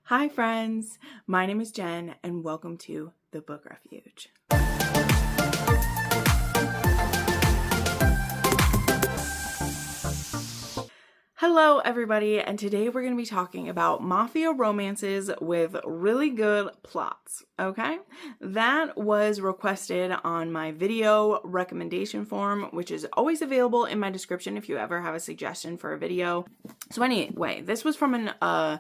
Hi friends, my name is Jen and welcome to the Book Refuge. Hello everybody, and today we're going to be talking about mafia romances with really good plots, okay? That was requested on my video recommendation form, which is always available in my description if you ever have a suggestion for a video. So anyway, this was from an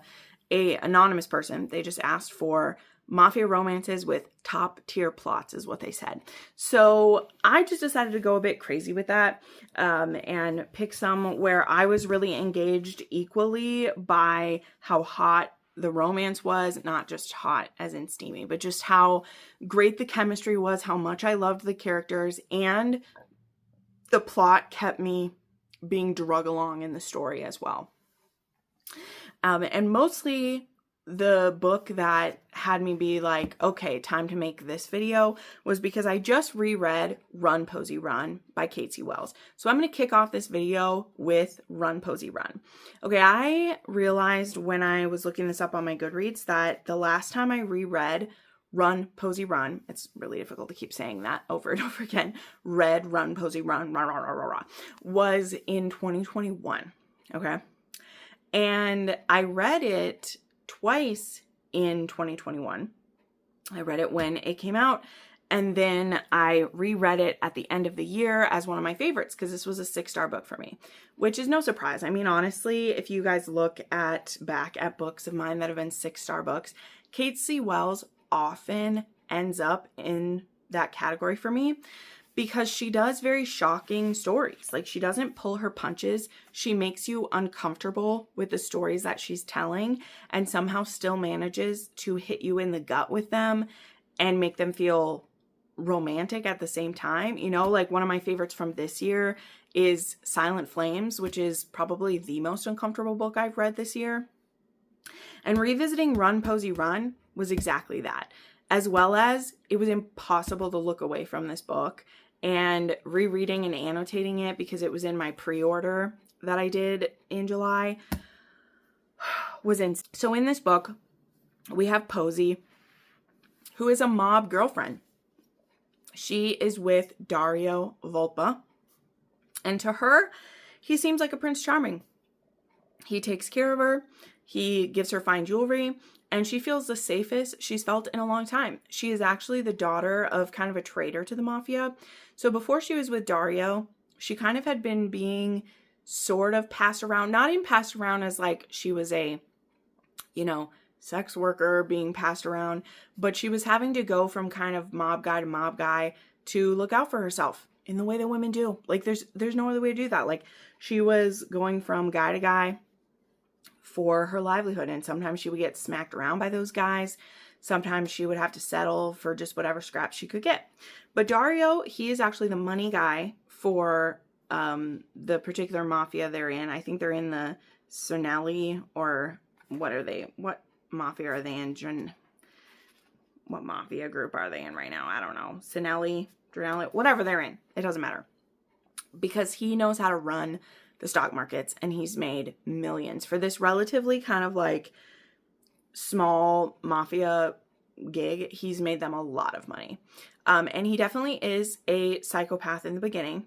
anonymous person. They just asked for mafia romances with top tier plots is what they said. So I just decided to go a bit crazy with that and pick some where I was really engaged equally by how hot the romance was, not just hot as in steamy, but just how great the chemistry was, how much I loved the characters, and the plot kept me being drug along in the story as well. And mostly the book that had me be like, okay, time to make this video was because I just reread Run, Posey, Run by Kate C. Wells. So I'm going to kick off this video with Run, Posey, Run. Okay, I realized when I was looking this up on my Goodreads that the last time I reread Run, Posey, Run, it's really difficult to keep saying that over and over again, read Run, Posey, Run, rah, rah, rah, rah, rah, was in 2021, okay? And I read it twice in 2021. I read it when it came out, and then I reread it at the end of the year as one of my favorites because this was a 6-star book for me, which is no surprise. I mean, honestly, if you guys look back at books of mine that have been 6-star books, Kate C. Wells often ends up in that category for me, because she does very shocking stories. Like, she doesn't pull her punches. She makes you uncomfortable with the stories that she's telling and somehow still manages to hit you in the gut with them and make them feel romantic at the same time. You know, like one of my favorites from this year is Silent Flames, which is probably the most uncomfortable book I've read this year. And revisiting Run, Posey, Run was exactly that. As well as it was impossible to look away from this book. And rereading and annotating it because it was in my pre-order that I did in July was insane. So in this book, we have Posey, who is a mob girlfriend. She is with Dario Volpa. And to her, he seems like a Prince Charming. He takes care of her. He gives her fine jewelry. And she feels the safest she's felt in a long time. She is actually the daughter of kind of a traitor to the mafia. So before she was with Dario, she kind of had been being sort of passed around. Not even passed around as like she was a, sex worker being passed around. But she was having to go from kind of mob guy to look out for herself in the way that women do. Like there's no other way to do that. Like she was going from guy to guy for her livelihood, and sometimes she would get smacked around by those guys. Sometimes she would have to settle for just whatever scraps she could get. But Dario, he is actually the money guy for the particular mafia they're in. I think they're in the Sonelli, or what are they? What mafia are they in? What mafia group are they in right now? I don't know. Sonelli, Dronelli, whatever they're in. It doesn't matter. Because he knows how to run the stock markets, and he's made millions for this relatively kind of like small mafia gig. He's made them a lot of money. And he definitely is a psychopath in the beginning.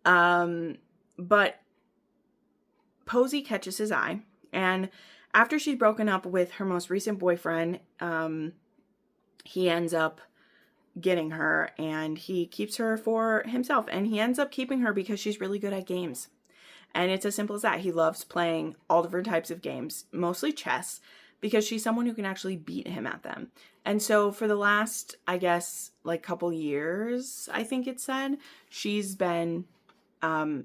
But Posey catches his eye, and after she's broken up with her most recent boyfriend, he ends up getting her, and he keeps her for himself, and he ends up keeping her because she's really good at games. And it's as simple as that. He loves playing all different types of games, mostly chess, because she's someone who can actually beat him at them. And so for the last, I guess, like couple years, I think it said, she's been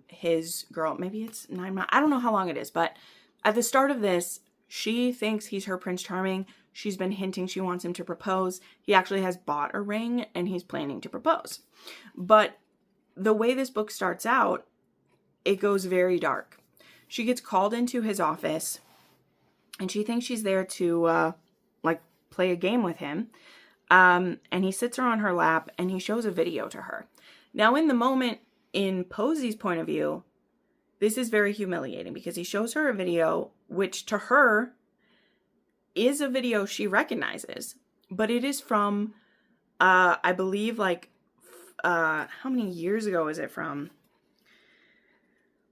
his girl. Maybe it's 9 months. I don't know how long it is. But at the start of this, she thinks he's her Prince Charming. She's been hinting she wants him to propose. He actually has bought a ring, and he's planning to propose. But the way this book starts out, it goes very dark. She gets called into his office, and she thinks she's there to play a game with him. And he sits her on her lap, and he shows a video to her. Now, in the moment, in Posey's point of view, this is very humiliating because he shows her a video, which to her is a video she recognizes, but it is from, I believe, like, how many years ago is it from?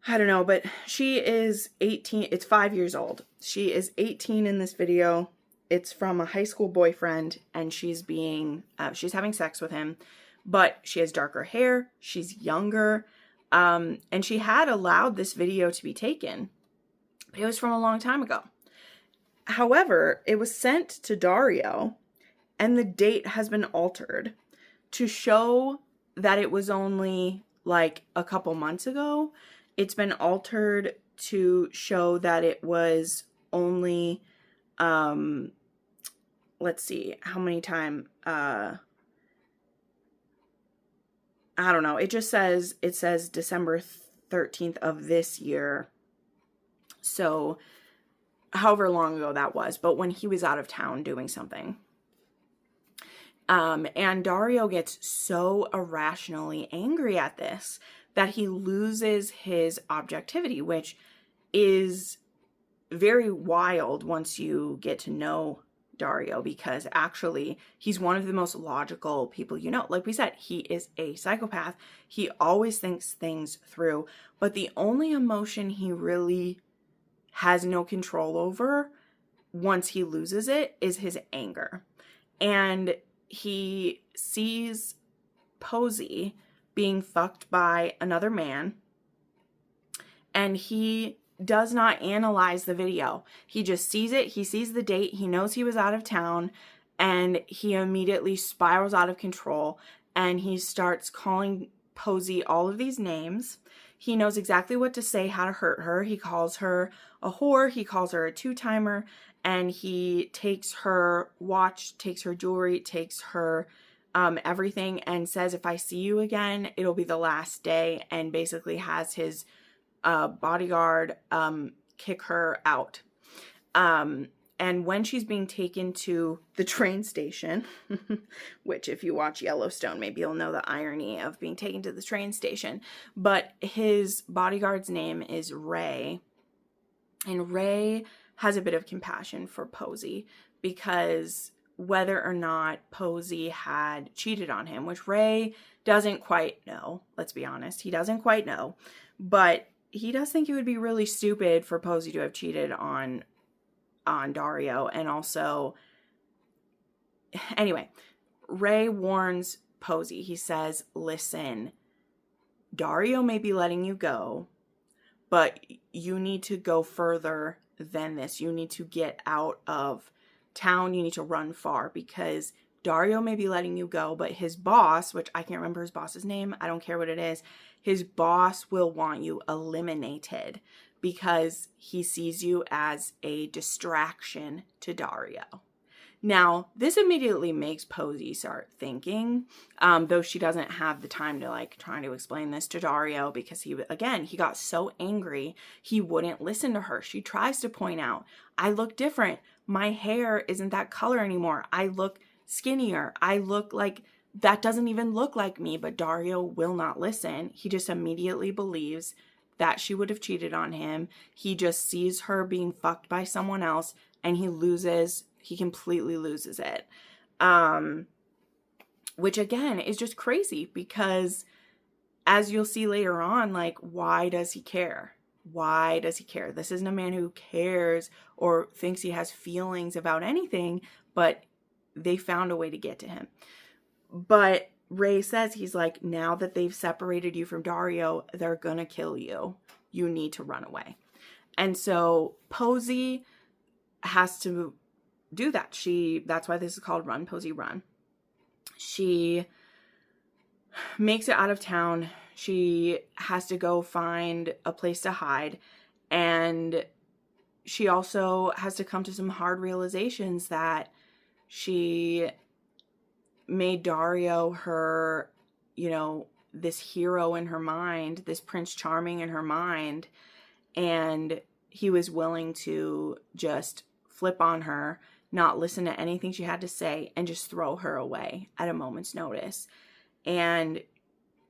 I don't know, but she is 18. It's 5 years old. She is 18 in this video. It's from a high school boyfriend, and she's having sex with him, but she has darker hair. She's younger. And she had allowed this video to be taken. But it was from a long time ago. However, it was sent to Dario, and the date has been altered to show that it was only like a couple months ago. It's been altered to show that it was only, let's see, how many time, I don't know. It says December 13th of this year. So however long ago that was, but when he was out of town doing something. And Dario gets so irrationally angry at this that he loses his objectivity, which is very wild once you get to know Dario, because actually he's one of the most logical people you know. Like we said, he is a psychopath. He always thinks things through, but the only emotion he really has no control over once he loses it is his anger. And he sees Posey being fucked by another man, and he does not analyze the video. He just sees it. He sees the date. He knows he was out of town, and he immediately spirals out of control, and he starts calling Posey all of these names. He knows exactly what to say, how to hurt her. He calls her a whore. He calls her a two-timer, and he takes her watch, takes her jewelry, takes her everything, and says, if I see you again, it'll be the last day, and basically has his bodyguard kick her out. And when she's being taken to the train station, which if you watch Yellowstone, maybe you'll know the irony of being taken to the train station, but his bodyguard's name is Ray, and Ray has a bit of compassion for Posey, because whether or not Posey had cheated on him, which Ray doesn't quite know, let's be honest, he doesn't quite know, but he does think it would be really stupid for Posey to have cheated on Dario. And also, anyway, Ray warns Posey. He says, listen, Dario may be letting you go, but you need to go further than this. You need to get out of town. You need to run far, because Dario may be letting you go, but his boss, which I can't remember his boss's name, I don't care what it is, his boss will want you eliminated because he sees you as a distraction to Dario. Now, this immediately makes Posey start thinking, though she doesn't have the time to like try to explain this to Dario, because he got so angry, he wouldn't listen to her. She tries to point out, I look different. My hair isn't that color anymore. I look skinnier. I look like, that doesn't even look like me, but Dario will not listen. He just immediately believes that she would have cheated on him. He just sees her being fucked by someone else, and he completely loses it. Which again is just crazy, because as you'll see later on, like, why does he care? Why does he care? This isn't a man who cares or thinks he has feelings about anything, but they found a way to get to him. But Ray says, he's like, now that they've separated you from Dario, they're gonna kill you. You need to run away. And so Posey has to do that. That's why this is called Run, Posey, Run. She makes it out of town. She has to go find a place to hide. And she also has to come to some hard realizations that she made Dario her, this hero in her mind, this Prince Charming in her mind. And he was willing to just flip on her, not listen to anything she had to say, and just throw her away at a moment's notice. And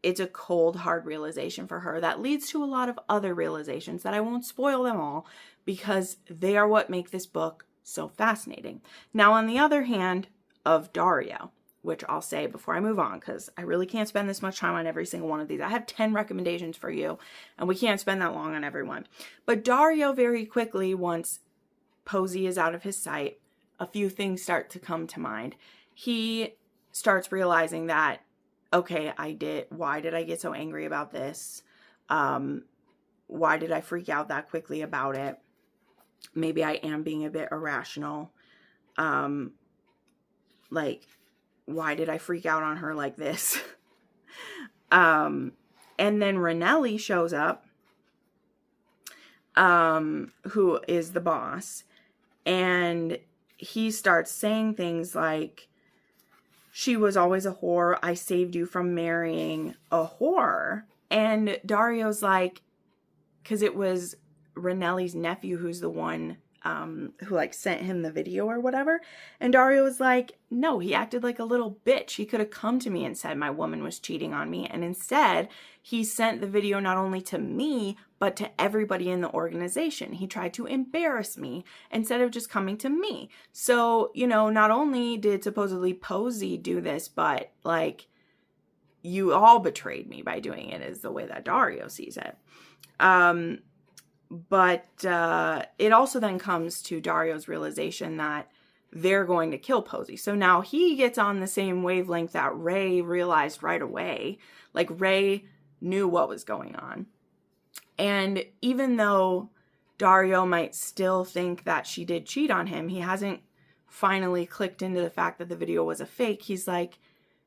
it's a cold, hard realization for her that leads to a lot of other realizations that I won't spoil them all, because they are what make this book so fascinating. Now, on the other hand of Dario, which I'll say before I move on, because I really can't spend this much time on every single one of these. I have 10 recommendations for you, and we can't spend that long on every one. But Dario, very quickly, once Posey is out of his sight, a few things start to come to mind. He starts realizing that, okay, why did I get so angry about this? Why did I freak out that quickly about it? Maybe I am being a bit irrational. Like, why did I freak out on her like this? And then Ranelli shows up, who is the boss, and he starts saying things like, she was always a whore. I saved you from marrying a whore. And Dario's like, because it was Ranelli's nephew who's the one who like sent him the video or whatever. And Dario was like, no, he acted like a little bitch. He could have come to me and said my woman was cheating on me. And instead, he sent the video not only to me, but to everybody in the organization. He tried to embarrass me instead of just coming to me. So, you know, not only did supposedly Posey do this, but like, you all betrayed me by doing it, is the way that Dario sees it. But it also then comes to Dario's realization that they're going to kill Posey. So now he gets on the same wavelength that Ray realized right away. Like, Ray knew what was going on. And even though Dario might still think that she did cheat on him, he hasn't finally clicked into the fact that the video was a fake. He's like,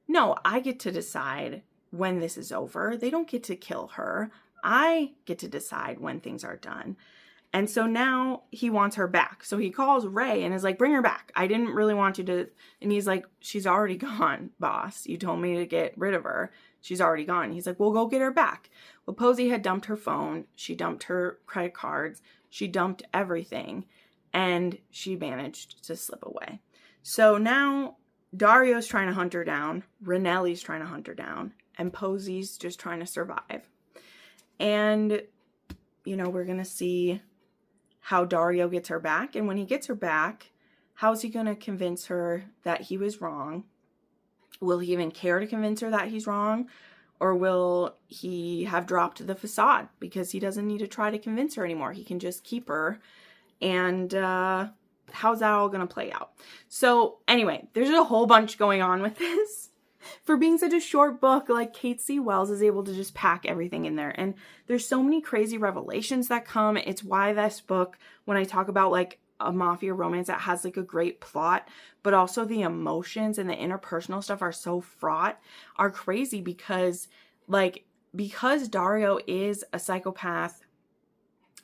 no, I get to decide when this is over. They don't get to kill her. I get to decide when things are done. And so now he wants her back. So he calls Ray and is like, bring her back. I didn't really want you to. And he's like, she's already gone, boss. You told me to get rid of her. She's already gone. He's like, well, go get her back. Well, Posey had dumped her phone. She dumped her credit cards. She dumped everything. And she managed to slip away. So now Dario's trying to hunt her down. Ranelli's trying to hunt her down. And Posey's just trying to survive. And, you know, we're going to see how Dario gets her back. And when he gets her back, how's he going to convince her that he was wrong? Will he even care to convince her that he's wrong? Or will he have dropped the facade because he doesn't need to try to convince her anymore? He can just keep her. And how's that all going to play out? So anyway, there's a whole bunch going on with this. For being such a short book, like, Kate C. Wells is able to just pack everything in there. And there's so many crazy revelations that come. It's why this book, when I talk about like a mafia romance that has like a great plot, but also the emotions and the interpersonal stuff are so fraught, are crazy because Dario is a psychopath,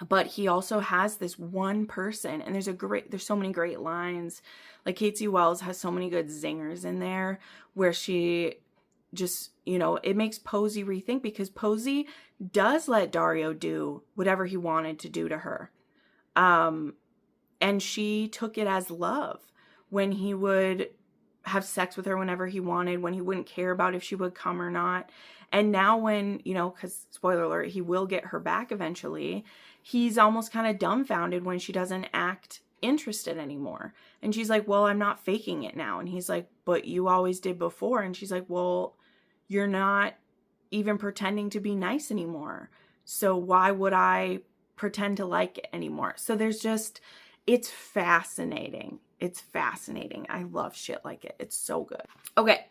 but he also has this one person, and there's so many great lines. Like, Kate C. Wells has so many good zingers in there where she just, you know, it makes Posey rethink, because Posey does let Dario do whatever he wanted to do to her. And she took it as love when he would have sex with her whenever he wanted, when he wouldn't care about if she would come or not. And now when, you know, because spoiler alert, he will get her back eventually, he's almost kind of dumbfounded when she doesn't act interested anymore. And she's like, well, I'm not faking it now. And he's like, but you always did before. And she's like, well, you're not even pretending to be nice anymore. So why would I pretend to like it anymore? So there's just, it's fascinating. It's fascinating. I love shit like it. It's so good. Okay.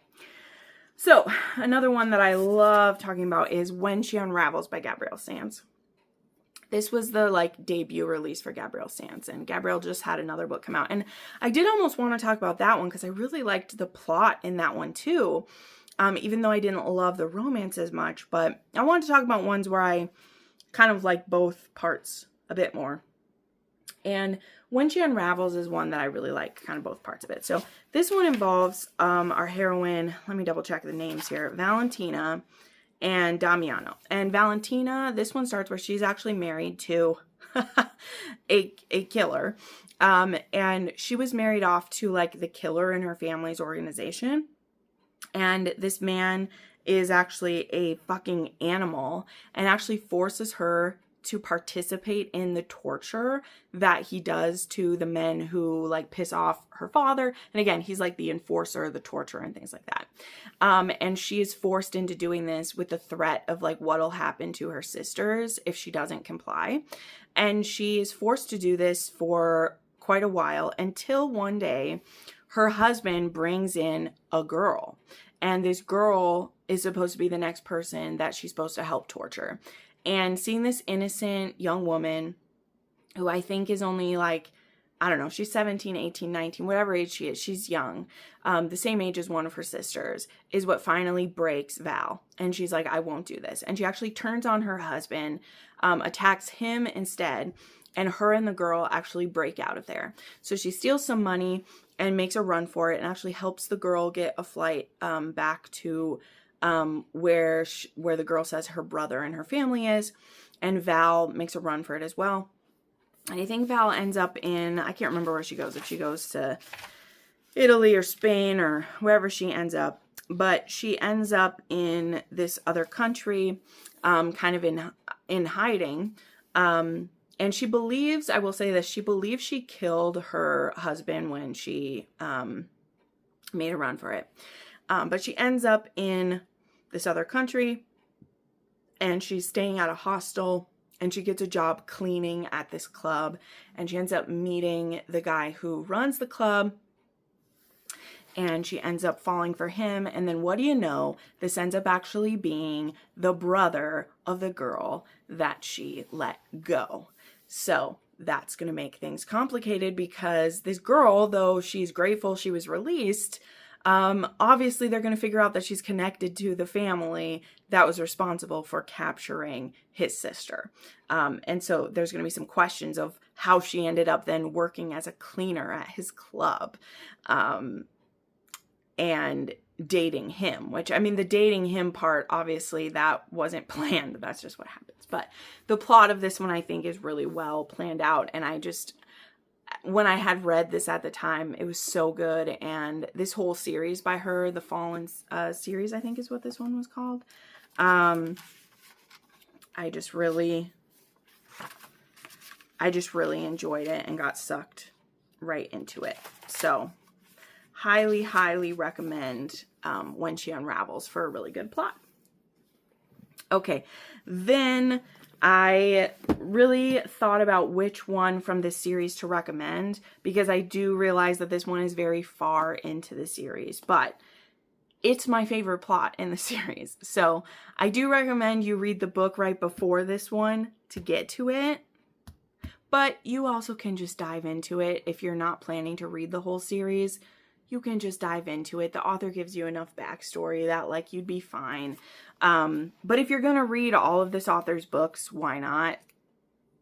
So another one that I love talking about is When She Unravels by Gabrielle Sands. This was the like debut release for Gabrielle Sands, and Gabrielle just had another book come out. And I did almost want to talk about that one because I really liked the plot in that one too, even though I didn't love the romance as much. But I wanted to talk about ones where I kind of like both parts a bit more. And When She Unravels is one that I really like, kind of both parts of it. So this one involves our heroine, let me double check the names here, Valentina and Damiano. And Valentina, this one starts where she's actually married to a killer. And she was married off to like the killer in her family's organization. And this man is actually a fucking animal and actually forces her to participate in the torture that he does to the men who like piss off her father. And again, he's like the enforcer, the torturer, and things like that. And she is forced into doing this with the threat of like what'll happen to her sisters if she doesn't comply. And she is forced to do this for quite a while until one day her husband brings in a girl. And this girl is supposed to be the next person that she's supposed to help torture. And seeing this innocent young woman who I think is only like, I don't know, she's 17, 18, 19, whatever age she is, she's young, the same age as one of her sisters, is what finally breaks Val. And she's like, I won't do this. And she actually turns on her husband, attacks him instead, and her and the girl actually break out of there. So she steals some money and makes a run for it and actually helps the girl get a flight back to where the girl says her brother and her family is, and Val makes a run for it as well. And I think Val ends up in, I can't remember where she goes, if she goes to Italy or Spain or wherever she ends up, but she ends up in this other country, kind of in hiding, and she believes, I will say this, she believes she killed her husband when she made a run for it, but she ends up in this other country, and she's staying at a hostel, and she gets a job cleaning at this club, and she ends up meeting the guy who runs the club, and she ends up falling for him, and then what do you know, this ends up actually being the brother of the girl that she let go. So that's going to make things complicated because this girl, though she's grateful she was released, obviously they're going to figure out that she's connected to the family that was responsible for capturing his sister. And so there's going to be some questions of how she ended up then working as a cleaner at his club, and dating him, which, I mean, the dating him part, obviously that wasn't planned. That's just what happens. But the plot of this one, I think, is really well planned out. And when I had read this at the time, it was so good. And this whole series by her, the Fallen series, I think is what this one was called. I just really enjoyed it and got sucked right into it. So highly, highly recommend When She Unravels for a really good plot. Okay, then I really thought about which one from this series to recommend because I do realize that this one is very far into the series, but it's my favorite plot in the series. So I do recommend you read the book right before this one to get to it, but you also can just dive into it if you're not planning to read the whole series. You can just dive into it. The author gives you enough backstory that like you'd be fine. But if you're going to read all of this author's books, why not?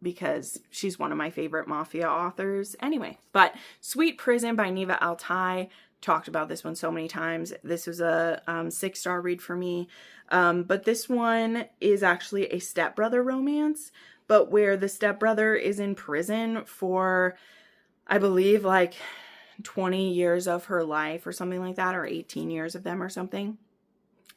Because she's one of my favorite Mafia authors anyway. But Sweet Prison by Neva Altai. Talked about this one so many times. This was a 6-star read for me. But this one is actually a stepbrother romance, but where the stepbrother is in prison for, I believe, like 20 years of her life or something like that, or 18 years of them or something.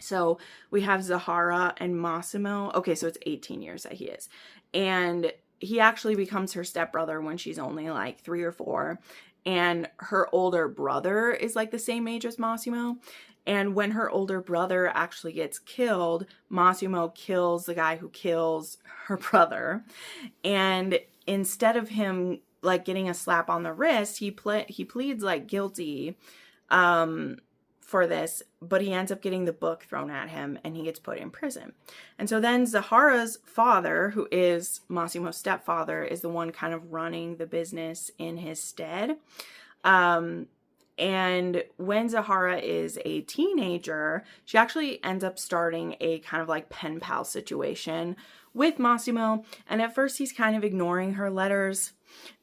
So we have Zahara and Massimo. Okay, so it's 18 years that he is. And he actually becomes her stepbrother when she's only like 3 or 4. And her older brother is like the same age as Massimo. And when her older brother actually gets killed, Massimo kills the guy who kills her brother. And instead of him like getting a slap on the wrist, he pleads like guilty for this, but he ends up getting the book thrown at him and he gets put in prison. And so then Zahara's father, who is Massimo's stepfather, is the one kind of running the business in his stead. And when Zahara is a teenager, she actually ends up starting a kind of like pen pal situation with Massimo. And at first he's kind of ignoring her letters,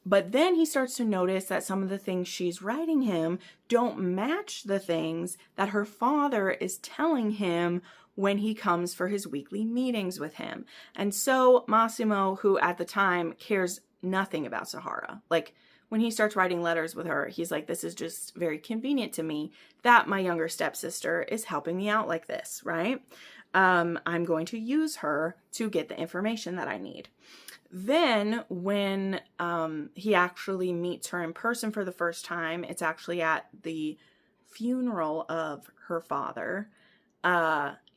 but then he starts to notice that some of the things she's writing him don't match the things that her father is telling him when he comes for his weekly meetings with him. And so Massimo, who at the time cares nothing about Zahara, like when he starts writing letters with her, he's like, this is just very convenient to me that my younger stepsister is helping me out like this, right? I'm going to use her to get the information that I need. Then when he actually meets her in person for the first time, it's actually at the funeral of her father.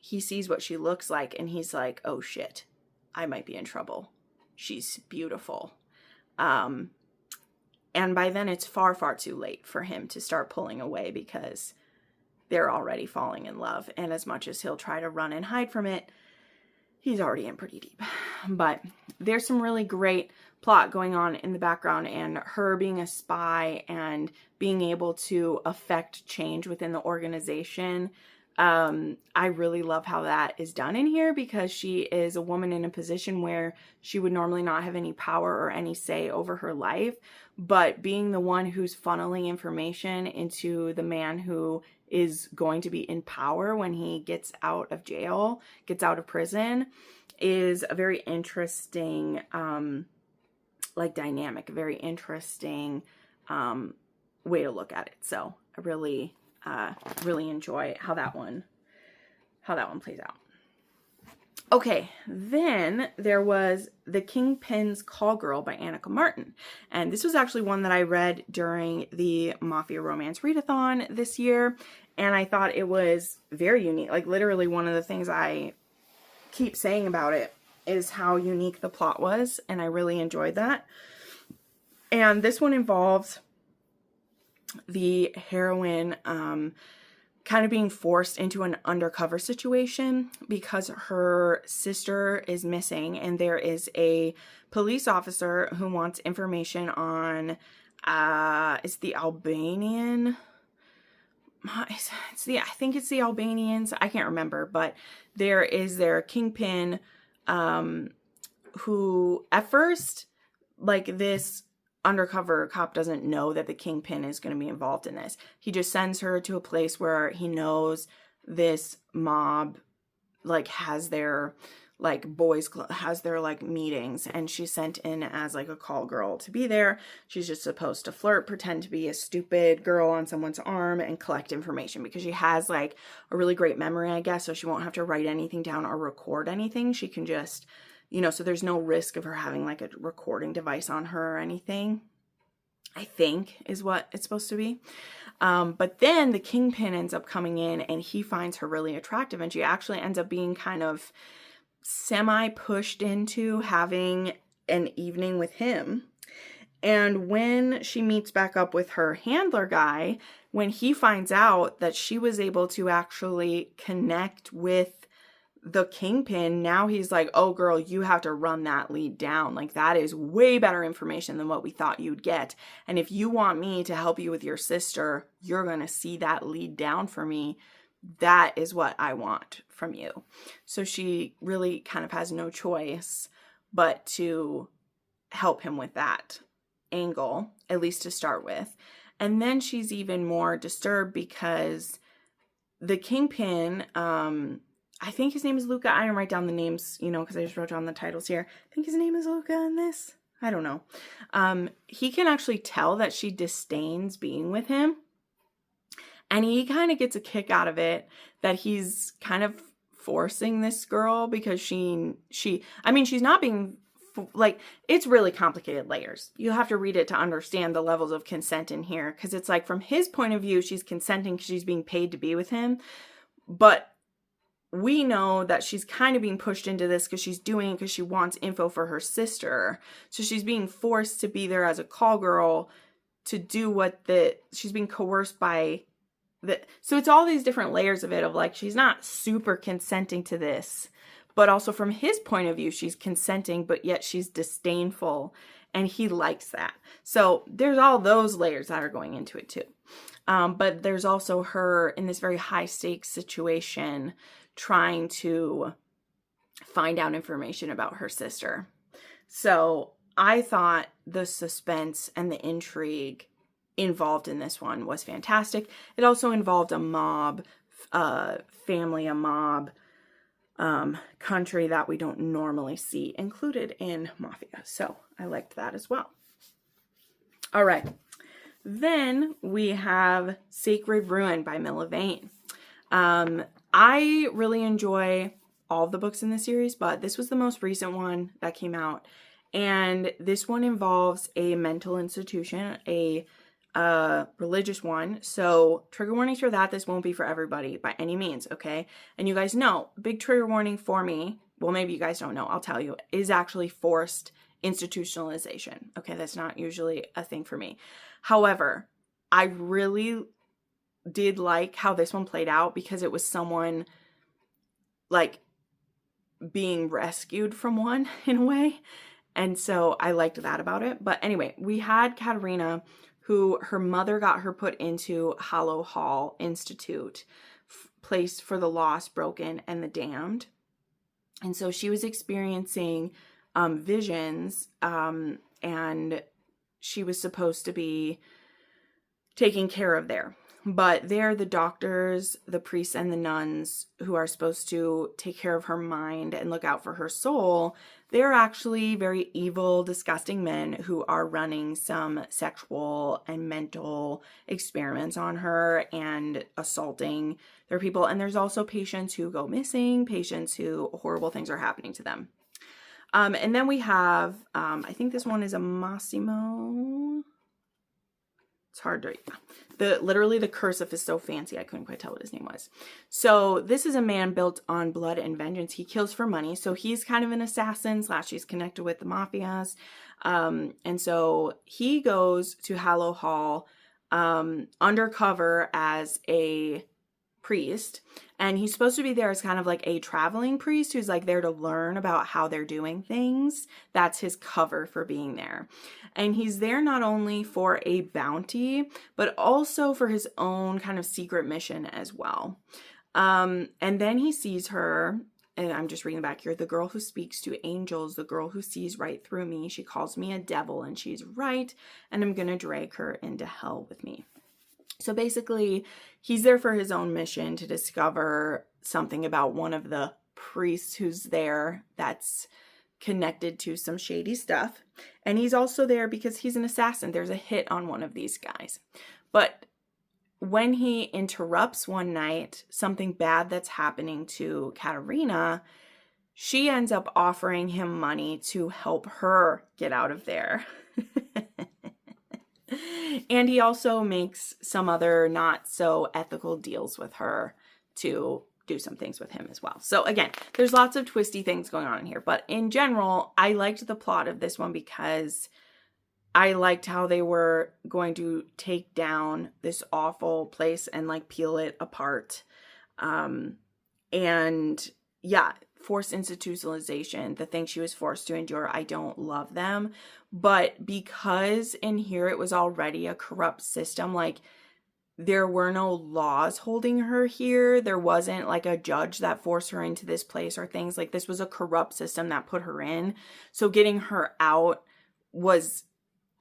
He sees what she looks like and he's like, oh shit, I might be in trouble. She's beautiful. And by then it's far, far too late for him to start pulling away because they're already falling in love. And as much as he'll try to run and hide from it, he's already in pretty deep. But there's some really great plot going on in the background, and her being a spy and being able to affect change within the organization. I really love how that is done in here because she is a woman in a position where she would normally not have any power or any say over her life, but being the one who's funneling information into the man who is going to be in power when he gets out of jail, gets out of prison, is a very interesting, dynamic, very interesting, way to look at it. So I really enjoy how that one plays out. Okay, then there was The Kingpin's Call Girl by Annika Martin. And this was actually one that I read during the Mafia Romance Readathon this year. And I thought it was very unique. Like, literally one of the things I keep saying about it is how unique the plot was. And I really enjoyed that. And this one involves the heroine kind of being forced into an undercover situation because her sister is missing, and there is a police officer who wants information on it's the Albanian, I think it's the Albanians, I can't remember, but there is their kingpin who at first, like, this undercover cop doesn't know that the kingpin is going to be involved in this. He just sends her to a place where he knows this mob, like, has their, like, has their, like, meetings, and she's sent in as, like, a call girl to be there. She's just supposed to flirt, pretend to be a stupid girl on someone's arm, and collect information because she has, like, a really great memory, I guess, so she won't have to write anything down or record anything. She can just, so there's no risk of her having, like, a recording device on her or anything, I think is what it's supposed to be. But then the kingpin ends up coming in and he finds her really attractive, and she actually ends up being kind of semi-pushed into having an evening with him. And when she meets back up with her handler guy, when he finds out that she was able to actually connect with the kingpin, now he's like, oh girl, you have to run that lead down. Like, that is way better information than what we thought you'd get. And if you want me to help you with your sister, you're going to see that lead down for me. That is what I want from you. So she really kind of has no choice but to help him with that angle, at least to start with. And then she's even more disturbed because the kingpin, I think his name is Luca. I didn't write down the names, because I just wrote down the titles here. I think his name is Luca in this. I don't know. He can actually tell that she disdains being with him. And he kind of gets a kick out of it that he's kind of forcing this girl because she's not being, like, it's really complicated layers. You have to read it to understand the levels of consent in here. Because it's like, from his point of view, she's consenting because she's being paid to be with him. But we know that she's kind of being pushed into this because she's doing it because she wants info for her sister. So she's being forced to be there as a call girl to do she's being coerced by so it's all these different layers of it, of like, she's not super consenting to this, but also from his point of view, she's consenting, but yet she's disdainful, and he likes that. So there's all those layers that are going into it too. But there's also her in this very high stakes situation trying to find out information about her sister. So I thought the suspense and the intrigue involved in this one was fantastic. It also involved a mob family, a mob country that we don't normally see included in Mafia. So I liked that as well. All right. Then we have Sacred Ruin by Milla Vane. I really enjoy all of the books in the series, but this was the most recent one that came out. And this one involves a mental institution, a religious one. So trigger warnings for that. This won't be for everybody by any means, okay? And you guys know, big trigger warning for me, well, maybe you guys don't know, I'll tell you, is actually forced institutionalization. Okay, that's not usually a thing for me. However, I really did like how this one played out because it was someone like being rescued from one in a way. And so I liked that about it. But anyway, we had Katerina, who her mother got her put into Hollow Hall Institute, place for the lost, broken, and the damned. And so she was experiencing visions, and she was supposed to be taken care of there. But they're the doctors, the priests, and the nuns who are supposed to take care of her mind and look out for her soul. They're actually very evil, disgusting men who are running some sexual and mental experiments on her and assaulting their people. And there's also patients who go missing, patients who horrible things are happening to them. And then we have, I think this one is a Massimo. It's hard to, literally the cursive is so fancy, I couldn't quite tell what his name was. So this is a man built on blood and vengeance. He kills for money. So he's kind of an assassin / he's connected with the mafias. And so he goes to Hollow Hall undercover as a priest, and he's supposed to be there as kind of like a traveling priest who's like there to learn about how they're doing things. That's his cover for being there. And he's there not only for a bounty, but also for his own kind of secret mission as well. And then he sees her, and I'm just reading back here, the girl who speaks to angels, the girl who sees right through me. She calls me a devil, and she's right, and I'm gonna drag her into hell with me. So basically, he's there for his own mission to discover something about one of the priests who's there that's connected to some shady stuff. And he's also there because he's an assassin. There's a hit on one of these guys. But when he interrupts one night something bad that's happening to Katerina, she ends up offering him money to help her get out of there. And he also makes some other not so ethical deals with her to do some things with him as well. So again, there's lots of twisty things going on in here. But in general, I liked the plot of this one because I liked how they were going to take down this awful place and like peel it apart. And yeah, forced institutionalization, the things she was forced to endure, I don't love them. But because in here it was already a corrupt system, like there were no laws holding her here. There wasn't like a judge that forced her into this place or things like this was a corrupt system that put her in. So getting her out was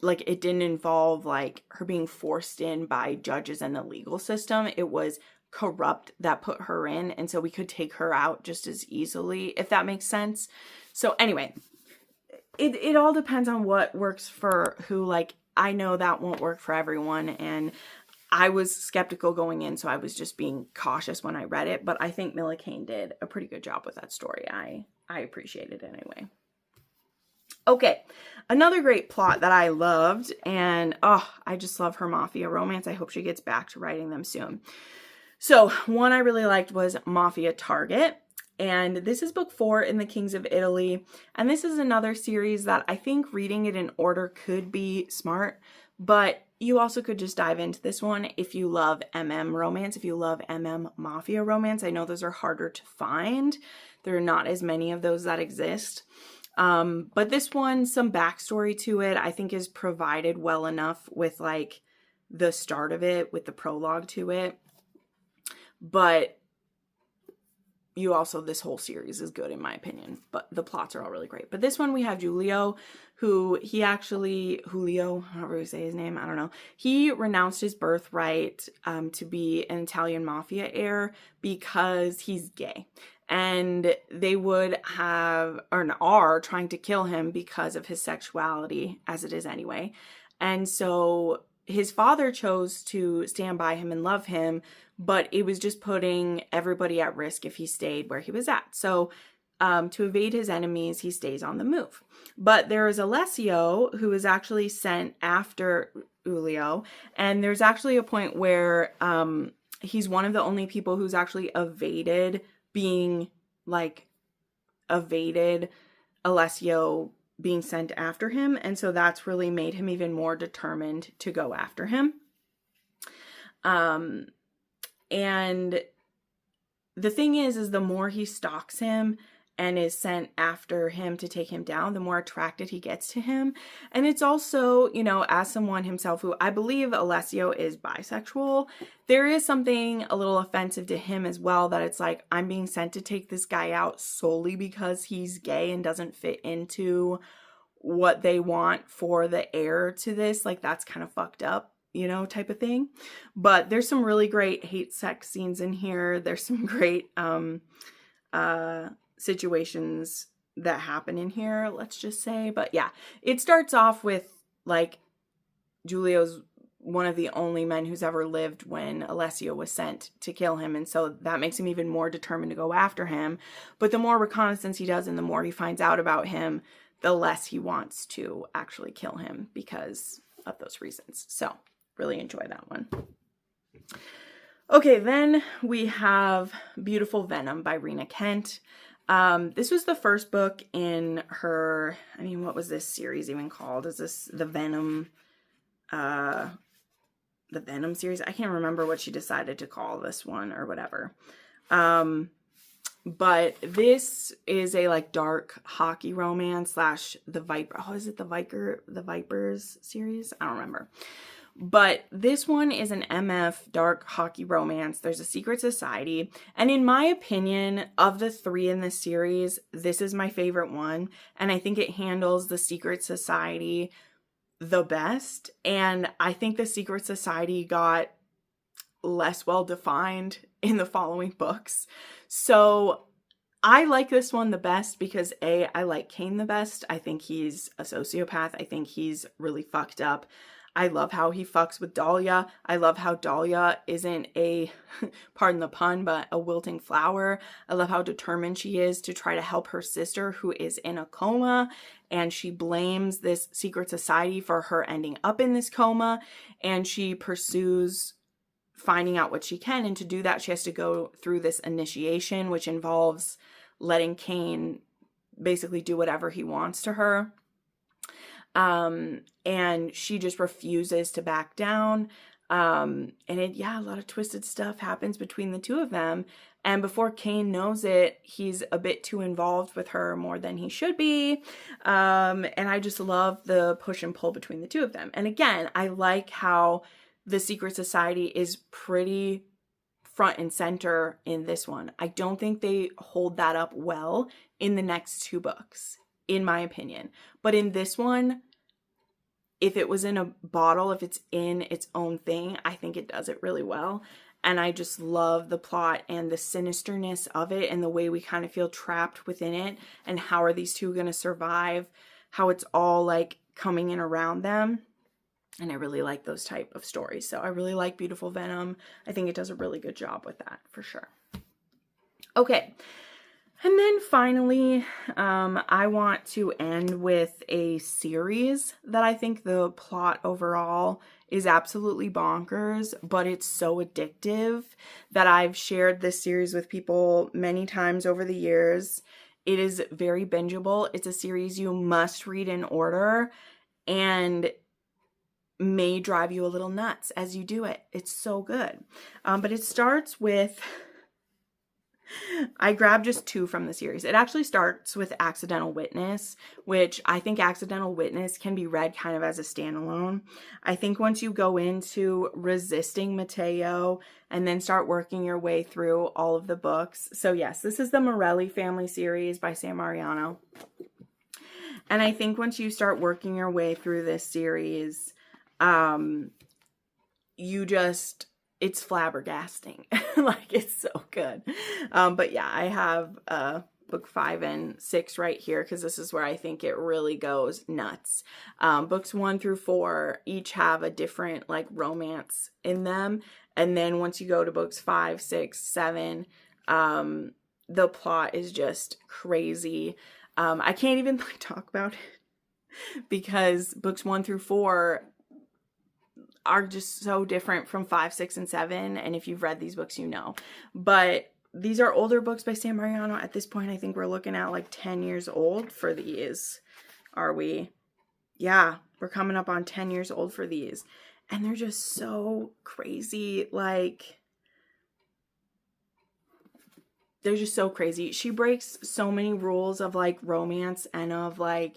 like, it didn't involve like her being forced in by judges and the legal system. It was corrupt that put her in, and so we could take her out just as easily, if that makes sense. So anyway, it all depends on what works for who. Like, I know that won't work for everyone, and I was skeptical going in, so I was just being cautious when I read it, but I think Mila Kane did a pretty good job with that story. I appreciated it anyway. Okay, another great plot that I loved, and I just love her Mafia Romance. I hope she gets back to writing them soon. So one I really liked was Mafia Target, and this is book 4 in the Kings of Italy, and this is another series that I think reading it in order could be smart, but you also could just dive into this one if you love romance, if you love Mafia Romance. I know those are harder to find. There are not as many of those that exist. But this one, some backstory to it, I think is provided well enough with like the start of it, with the prologue to it. But you also, this whole series is good in my opinion, but the plots are all really great. But this one we have Giulio, who Julio, however you say his name, I don't know. He renounced his birthright to be an Italian mafia heir because he's gay. And they would have, or are trying to kill him because of his sexuality, as it is anyway. And so his father chose to stand by him and love him, but it was just putting everybody at risk if he stayed where he was at. So to evade his enemies, he stays on the move. But there is Alessio who is actually sent after Julio, and there's actually a point where he's one of the only people who's actually evaded Alessio being sent after him, and so that's really made him even more determined to go after him. And the thing is the more he stalks him and is sent after him to take him down, the more attracted he gets to him. And it's also, you know, as someone himself who I believe Alessio is bisexual, there is something a little offensive to him as well, that it's like, I'm being sent to take this guy out solely because he's gay and doesn't fit into what they want for the heir to this. Like, that's kind of fucked up, you know, type of thing. But there's some really great hate sex scenes in here. There's some great situations that happen in here, let's just say. But yeah, it starts off with like Julio's one of the only men who's ever lived when Alessio was sent to kill him, and so that makes him even more determined to go after him. But the more reconnaissance he does and the more he finds out about him, the less he wants to actually kill him because of those reasons. So really enjoy that one. Okay, then we have Beautiful Venom by Rena Kent. This was the first book in her, I mean, what was this series even called? Is this the Venom series? I can't remember what she decided to call this one or whatever. But this is a like dark hockey romance slash the Viper. Oh, is it the Vipers series? I don't remember. But this one is an MF dark hockey romance. There's a secret society. And in my opinion, of the three in this series, this is my favorite one. And I think it handles the secret society the best. And I think the secret society got less well defined in the following books. So I like this one the best because A, I like Kane the best. I think he's a sociopath. I think he's really fucked up. I love how he fucks with Dahlia. I love how Dahlia isn't a, pardon the pun, but a wilting flower. I love how determined she is to try to help her sister who is in a coma, and she blames this secret society for her ending up in this coma, and she pursues finding out what she can, and to do that she has to go through this initiation, which involves letting Kane basically do whatever he wants to her. And she just refuses to back down. And a lot of twisted stuff happens between the two of them. And before Kane knows it, he's a bit too involved with her more than he should be. And I just love the push and pull between the two of them. And again, I like how the secret society is pretty front and center in this one. I don't think they hold that up well in the next two books, in my opinion. But in this one, if it was in a bottle, if it's in its own thing, I think it does it really well. And I just love the plot and the sinisterness of it and the way we kind of feel trapped within it and how are these two going to survive, how it's all like coming in around them. And I really like those type of stories. So I really like Beautiful Venom. I think it does a really good job with that for sure. Okay. And then finally, I want to end with a series that I think the plot overall is absolutely bonkers, but it's so addictive that I've shared this series with people many times over the years. It is very bingeable. It's a series you must read in order and may drive you a little nuts as you do it. It's so good. But it starts with... I grabbed just two from the series. It actually starts with Accidental Witness, which I think Accidental Witness can be read kind of as a standalone. I think once you go into Resisting Mateo and then start working your way through all of the books. So yes, this is the Morelli family series by Sam Mariano. And I think once you start working your way through this series, it's flabbergasting. Like, it's so good. But yeah, I have book 5 and 6 right here because this is where I think it really goes nuts. Books 1 through 4 each have a different like romance in them. And then once you go to books 5, 6, 7, the plot is just crazy. I can't even like talk about it because books 1 through 4 are just so different from 5, 6, and 7. And if you've read these books, you know. But these are older books by Sam Mariano. At this point, I think we're looking at like 10 years old for these. Are we? Yeah, we're coming up on 10 years old for these. And they're just so crazy. Like, they're just so crazy. She breaks so many rules of like romance and of like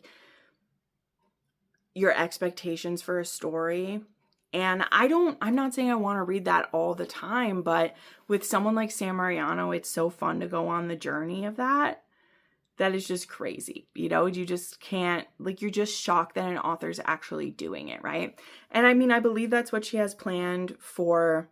your expectations for a story. And I'm not saying I want to read that all the time, but with someone like Sam Mariano, it's so fun to go on the journey of that. That is just crazy. You know, you just can't, like, you're just shocked that an author's actually doing it, right? And I mean, I believe that's what she has planned for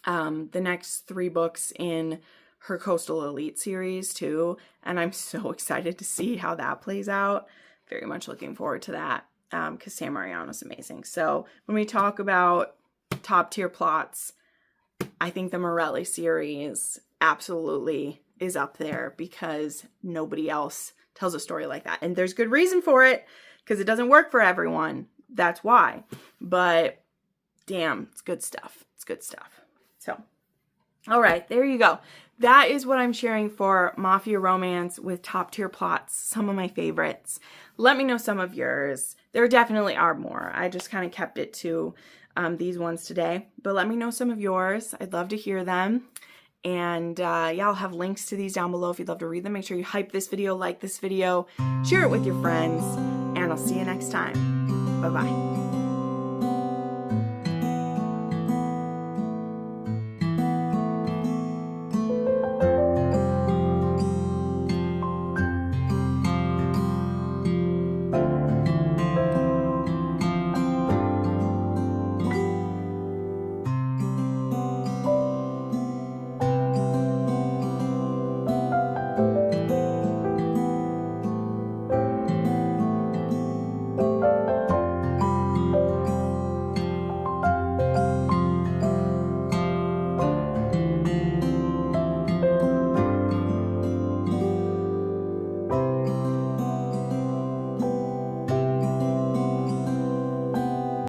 the next 3 books in her Coastal Elite series too. And I'm so excited to see how that plays out. Very much looking forward to that because Sam Mariano's amazing. So when we talk about top tier plots, I think the Morelli series absolutely is up there because nobody else tells a story like that. And there's good reason for it because it doesn't work for everyone. That's why. But damn, it's good stuff. It's good stuff. So, all right, there you go. That is what I'm sharing for Mafia Romance with top tier plots, some of my favorites. Let me know some of yours. There definitely are more. I just kind of kept it to these ones today. But let me know some of yours. I'd love to hear them. And yeah, I'll have links to these down below if you'd love to read them. Make sure you hype this video, like this video, share it with your friends, and I'll see you next time. Bye-bye.